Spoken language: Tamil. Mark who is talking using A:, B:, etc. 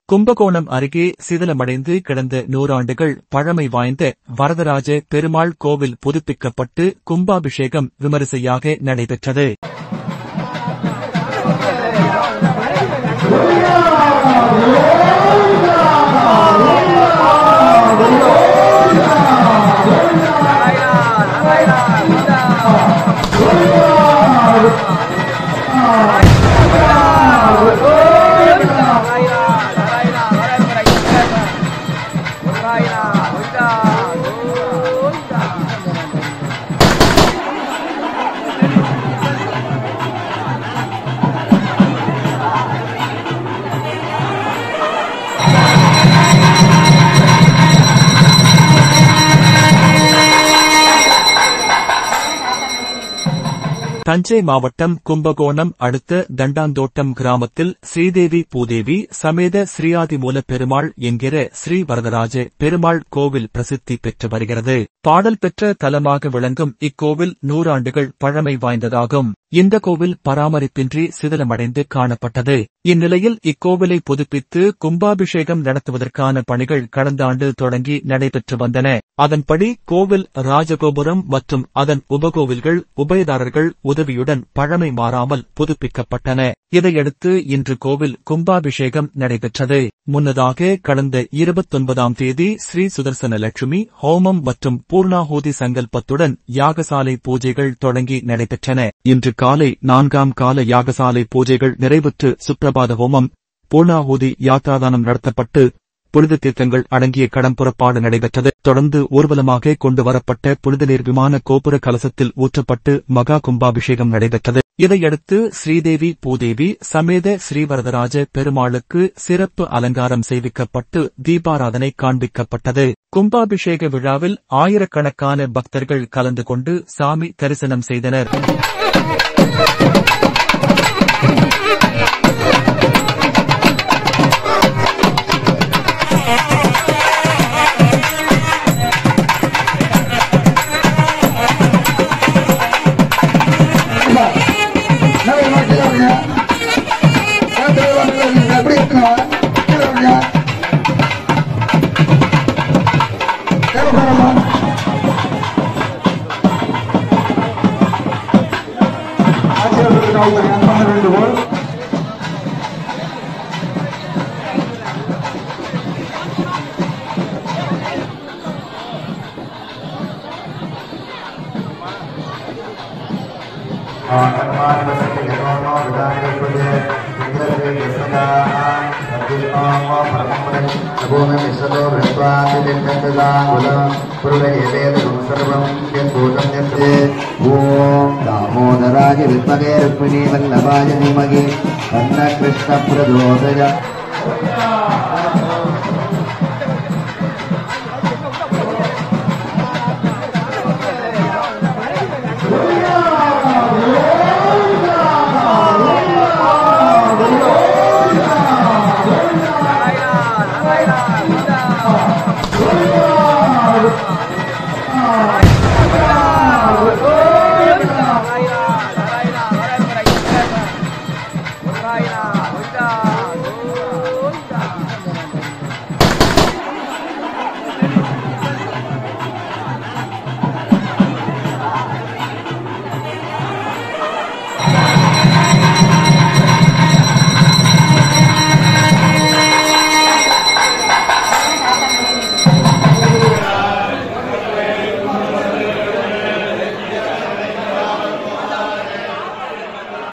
A: கும்பகோணம் அருகே சிதிலமடைந்து கிடந்த 100 ஆண்டுகள் பழமை வாய்ந்த வரதராஜ பெருமாள் கோவில் புதுப்பிக்கப்பட்டு கும்பாபிஷேகம் விமரிசையாக நடைபெற்றது. தஞ்சை மாவட்டம் கும்பகோணம் அடுத்த தண்டாந்தோட்டம் கிராமத்தில் ஸ்ரீதேவி பூதேவி சமேத ஸ்ரீயாதிமூல பெருமாள் என்கிற ஸ்ரீ வரதராஜ பெருமாள் கோவில் பிரசித்தி பெற்று வருகிறது. பாடல் பெற்ற தலமாக விளங்கும் இக்கோவில் 100 ஆண்டுகள் பழமை வாய்ந்ததாகும். இந்த கோவில் பராமரிப்பின்றி சிதிலமடைந்து காணப்பட்டது. இந்நிலையில் இக்கோவிலை புதுப்பித்து கும்பாபிஷேகம் நடத்துவதற்கான பணிகள் கடந்த ஆண்டு தொடங்கி நடைபெற்று வந்தன. அதன்படி கோவில் ராஜகோபுரம் மற்றும் அதன் உபகோவில்கள் உபயதாரர்கள் உதவியுடன் பழமை மாறாமல் புதுப்பிக்கப்பட்டன. இதையடுத்து இன்று கோவில் கும்பாபிஷேகம் நடைபெற்றது. முன்னதாக கடந்த 29ஆம் தேதி ஸ்ரீ சுதர்சன லட்சுமி ஹோமம் மற்றும் பூர்ணாஹூதி சங்கல்பத்துடன் யாகசாலை பூஜைகள் தொடங்கி நடைபெற்றன. இன்று காலை 4ஆம் கால யாகசாலை பூஜைகள் நிறைவுற்று சுப்ரபாத ஹோமம், பூர்ணாஹூதி யாத்ராதானம் நடத்தப்பட்டு புனித தீர்த்தங்கள் அடங்கிய கடம்புறப்பாடு நடைபெற்றது. தொடர்ந்து ஊர்வலமாக கொண்டு வரப்பட்ட புனித நீர் விமான கோபுர கலசத்தில் ஊற்றப்பட்டு மகா கும்பாபிஷேகம் நடைபெற்றது. இதையடுத்து ஸ்ரீதேவி பூதேவி சமேத ஸ்ரீவரதராஜ பெருமாளுக்கு சிறப்பு அலங்காரம் செய்விக்கப்பட்டு தீபாராதனை காண்பிக்கப்பட்டது. கும்பாபிஷேக விழாவில் ஆயிரக்கணக்கான பக்தர்கள் கலந்து கொண்டு சாமி தரிசனம் செய்தனர்.
B: दामोदराय विद्महे रुक्मिणी वल्लभाय धीमहि तन्नः कृष्णः प्रचोदयात्.